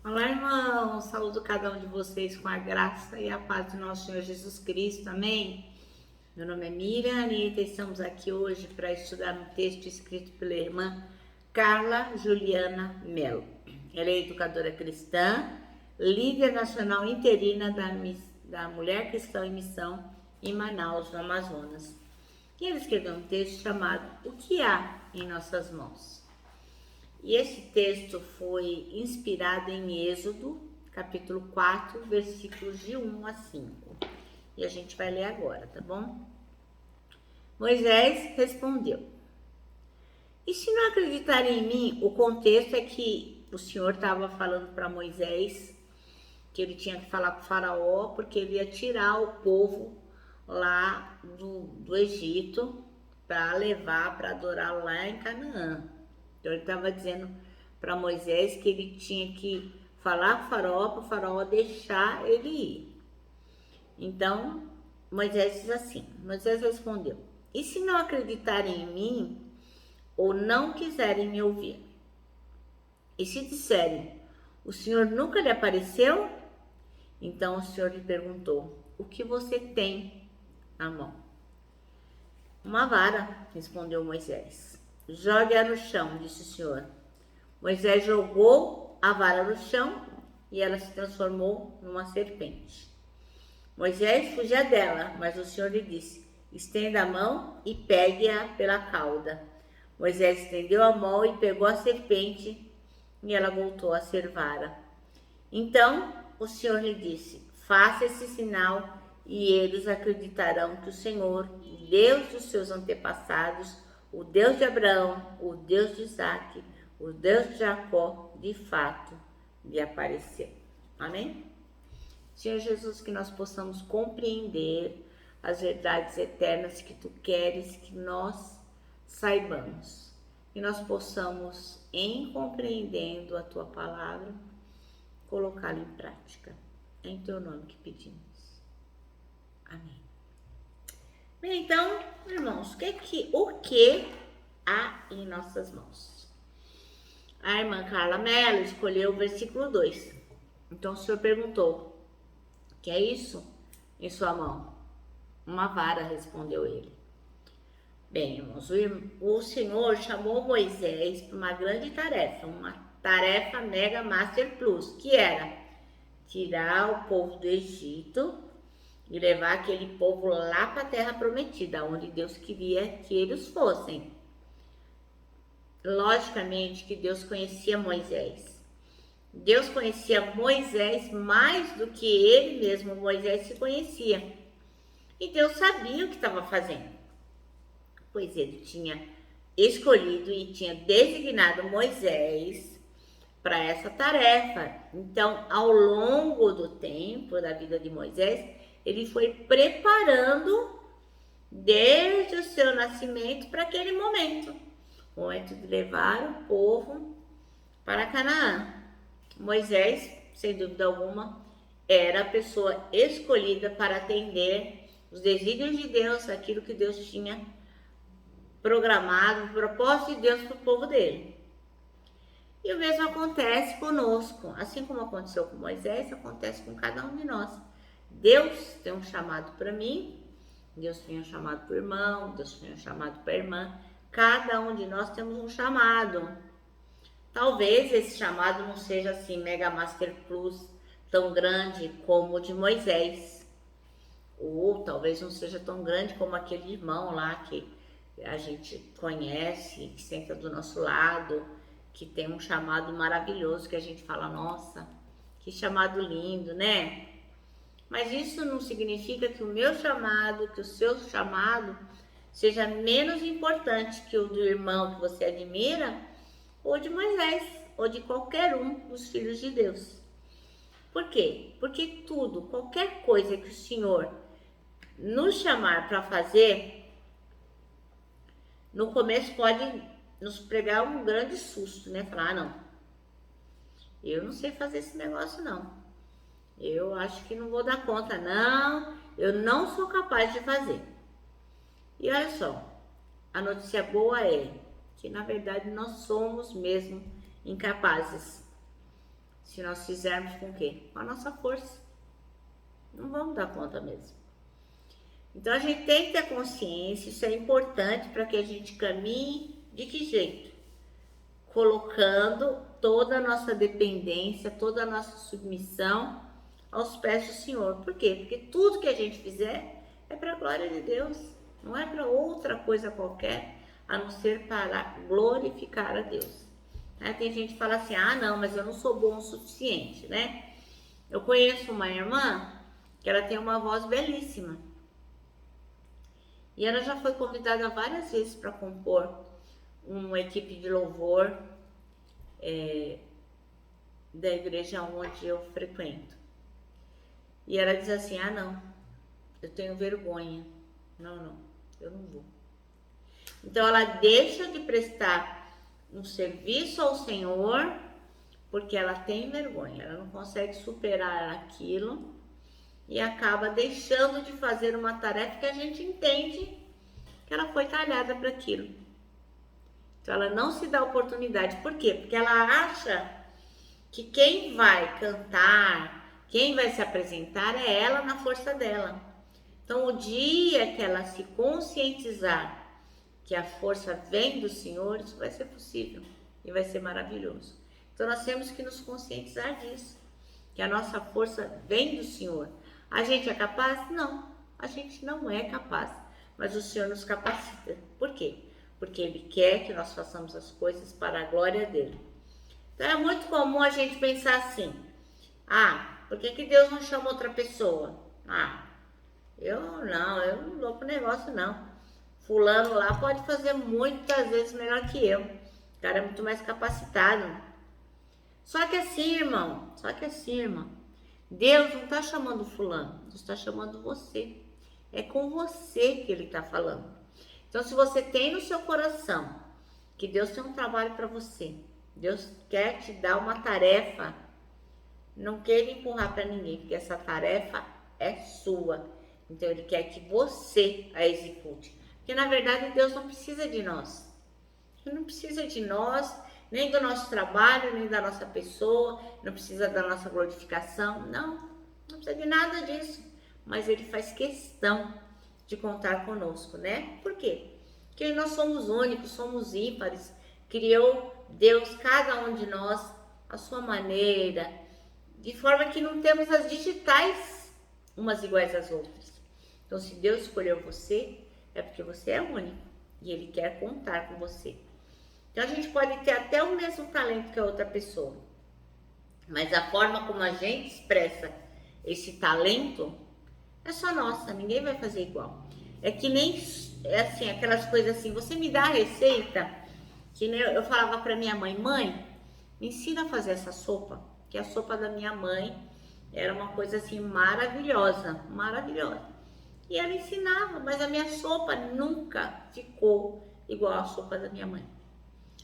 Olá, irmãos. Saúdo cada um de vocês com a graça e a paz do nosso Senhor Jesus Cristo. Amém? Meu nome é Miriam Anitta e estamos aqui hoje para estudar um texto escrito pela irmã Carla Juliana Mello. Ela é educadora cristã, líder nacional interina da Mulher Cristã em Missão em Manaus, no Amazonas. E ela escreveu um texto chamado O que há em nossas mãos? E esse texto foi inspirado em Êxodo, capítulo 4, versículos de 1 a 5. E a gente vai ler agora, tá bom? Moisés respondeu: E se não acreditarem em mim? O contexto é que o Senhor estava falando para Moisés que ele tinha que falar com o faraó, porque ele ia tirar o povo lá do Egito para levar, para adorar lá em Canaã. Então ele estava dizendo para Moisés que ele tinha que falar com o faraó para o faraó deixar ele ir. Então Moisés diz assim: Moisés respondeu: E se não acreditarem em mim ou não quiserem me ouvir? E se disserem: O Senhor nunca lhe apareceu? Então o Senhor lhe perguntou: O que você tem na mão? Uma vara, respondeu Moisés. Jogue-a no chão, disse o Senhor. Moisés jogou a vara no chão e ela se transformou numa serpente. Moisés fugia dela, mas o Senhor lhe disse: Estenda a mão e pegue-a pela cauda. Moisés estendeu a mão e pegou a serpente e ela voltou a ser vara. Então o Senhor lhe disse: Faça esse sinal e eles acreditarão que o Senhor, o Deus dos seus antepassados, o Deus de Abraão, o Deus de Isaque, o Deus de Jacó, de fato lhe apareceu. Amém? Senhor Jesus, que nós possamos compreender as verdades eternas que Tu queres que nós saibamos. Que nós possamos, em compreendendo a Tua palavra, colocá-la em prática. É em Teu nome que pedimos. Amém. Bem, então, irmãos, o que há em nossas mãos? A irmã Carla Mello escolheu o versículo 2. Então o Senhor perguntou: que é isso em sua mão? Uma vara, respondeu ele. Bem, irmãos, o Senhor chamou Moisés para uma grande tarefa, uma tarefa Mega Master Plus, que era tirar o povo do Egito e levar aquele povo lá para a terra prometida, onde Deus queria que eles fossem. Logicamente que Deus conhecia Moisés. Deus conhecia Moisés mais do que ele mesmo, Moisés, se conhecia. E Deus sabia o que estava fazendo, pois ele tinha escolhido e tinha designado Moisés para essa tarefa. Então, ao longo do tempo da vida de Moisés, ele foi preparando desde o seu nascimento para aquele momento, o momento de levar o povo para Canaã. Moisés, sem dúvida alguma, era a pessoa escolhida para atender os desígnios de Deus, aquilo que Deus tinha programado, o propósito de Deus para o povo dele. E o mesmo acontece conosco, assim como aconteceu com Moisés, acontece com cada um de nós. Deus tem um chamado para mim, Deus tem um chamado para o irmão, Deus tem um chamado para a irmã. Cada um de nós temos um chamado. Talvez esse chamado não seja assim, Mega Master Plus, tão grande como o de Moisés. Ou talvez não seja tão grande como aquele irmão lá que a gente conhece, que senta do nosso lado, que tem um chamado maravilhoso, que a gente fala: nossa, que chamado lindo, né? Mas isso não significa que o meu chamado, que o seu chamado seja menos importante que o do irmão que você admira, ou de Moisés, ou de qualquer um dos filhos de Deus. Por quê? Porque tudo, qualquer coisa que o Senhor nos chamar para fazer, no começo pode nos pregar um grande susto, né? Falar: não, eu não sei fazer esse negócio não. Eu acho que não vou dar conta, não. Eu não sou capaz de fazer. E olha só, a notícia boa é que, na verdade, nós somos mesmo incapazes. se nós fizermos com o quê? Com a nossa força. Não vamos dar conta mesmo. Então a gente tem que ter consciência, isso é importante para que a gente caminhe de que jeito? Colocando toda a nossa dependência, toda a nossa submissão aos pés do Senhor. Por quê? Porque tudo que a gente fizer é para a glória de Deus, não é para outra coisa qualquer, a não ser para glorificar a Deus. Tem gente que fala assim, não, mas eu não sou bom o suficiente, né? Eu conheço uma irmã que ela tem uma voz belíssima. E ela já foi convidada várias vezes para compor uma equipe de louvor da igreja onde eu frequento. E ela diz assim, não, eu tenho vergonha. Não, eu não vou. Então ela deixa de prestar um serviço ao Senhor porque ela tem vergonha, ela não consegue superar aquilo e acaba deixando de fazer uma tarefa que a gente entende que ela foi talhada para aquilo. Então ela não se dá oportunidade. Por quê? Porque ela acha que quem vai cantar, quem vai se apresentar é ela na força dela. Então o dia que ela se conscientizar que a força vem do Senhor, isso vai ser possível e vai ser maravilhoso. Então nós temos que nos conscientizar disso, que a nossa força vem do Senhor. A gente é capaz? Não, a gente não é capaz, mas o Senhor nos capacita. Por quê? Porque Ele quer que nós façamos as coisas para a glória dEle. Então é muito comum a gente pensar assim, por que Deus não chama outra pessoa? Eu não dou pro negócio não. Fulano lá pode fazer muitas vezes melhor que eu. O cara é muito mais capacitado. Só que assim, irmão, Deus não está chamando fulano, Deus está chamando você. É com você que Ele está falando. Então, se você tem no seu coração que Deus tem um trabalho para você, Deus quer te dar uma tarefa, não queira empurrar para ninguém, porque essa tarefa é sua. Então, Ele quer que você a execute. Porque, na verdade, Deus não precisa de nós. Ele não precisa de nós, nem do nosso trabalho, nem da nossa pessoa, não precisa da nossa glorificação. Não precisa de nada disso. Mas Ele faz questão de contar conosco, né? Por quê? Porque nós somos únicos, somos ímpares. Criou Deus, cada um de nós, a sua maneira, de forma que não temos as digitais umas iguais às outras. Então, se Deus escolheu você, é porque você é único e Ele quer contar com você. Então, a gente pode ter até o mesmo talento que a outra pessoa, mas a forma como a gente expressa esse talento é só nossa, ninguém vai fazer igual. É que nem, assim, aquelas coisas assim, você me dá a receita, que nem eu falava para minha mãe, me ensina a fazer essa sopa, que a sopa da minha mãe era uma coisa assim maravilhosa. E ela ensinava, mas a minha sopa nunca ficou igual a sopa da minha mãe.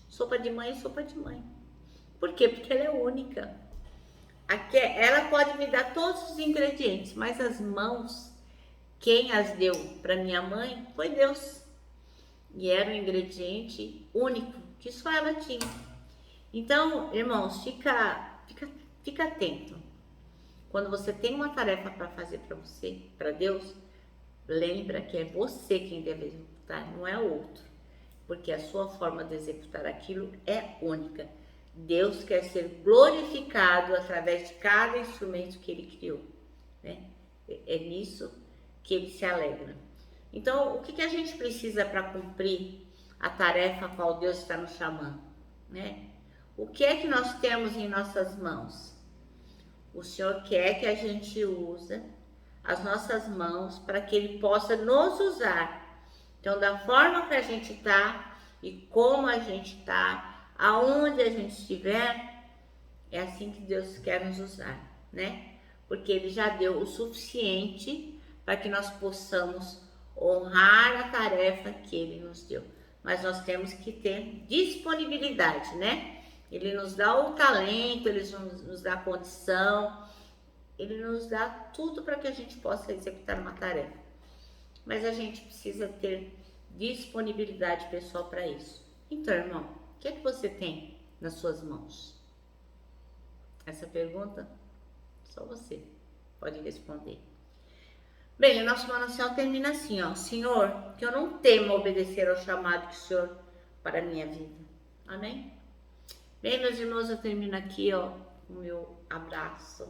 Sopa de mãe é sopa de mãe. Por quê? Porque ela é única. Ela pode me dar todos os ingredientes, mas as mãos, quem as deu para minha mãe foi Deus. E era um ingrediente único, que só ela tinha. Então, irmãos, fica atento. Quando você tem uma tarefa para fazer para você, para Deus, lembra que é você quem deve executar, não é o outro. Porque a sua forma de executar aquilo é única. Deus quer ser glorificado através de cada instrumento que Ele criou, né? É nisso que Ele se alegra. Então, o que a gente precisa para cumprir a tarefa a qual Deus está nos chamando, né? O que é que nós temos em nossas mãos? O Senhor quer que a gente use as nossas mãos para que Ele possa nos usar. Então, da forma que a gente está e como a gente está, aonde a gente estiver, é assim que Deus quer nos usar, né? Porque Ele já deu o suficiente para que nós possamos honrar a tarefa que Ele nos deu. Mas nós temos que ter disponibilidade, né? Ele nos dá o talento, Ele nos dá a condição, Ele nos dá tudo para que a gente possa executar uma tarefa. Mas a gente precisa ter disponibilidade pessoal para isso. Então, irmão, o que é que você tem nas suas mãos? Essa pergunta, só você pode responder. Bem, o nosso manancial termina assim, ó. Senhor, que eu não temo obedecer ao chamado do Senhor para a minha vida. Amém? Bem, meus irmãos, eu termino aqui, ó, o meu abraço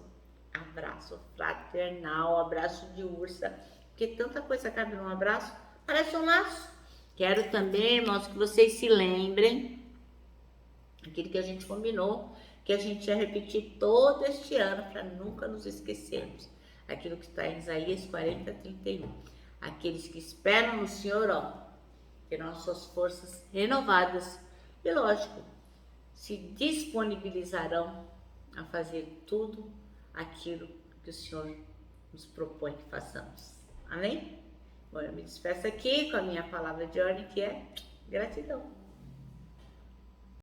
fraternal, abraço de ursa, porque tanta coisa cabe num abraço, parece um laço. Quero também, irmãos, que vocês se lembrem aquilo que a gente combinou, que a gente ia repetir todo este ano para nunca nos esquecermos. Aquilo que está em Isaías 40:31. Aqueles que esperam no Senhor, ó, terão suas forças renovadas e, lógico, se disponibilizarão a fazer tudo aquilo que o Senhor nos propõe que façamos. Amém? Bom, eu me despeço aqui com a minha palavra de ordem, que é gratidão.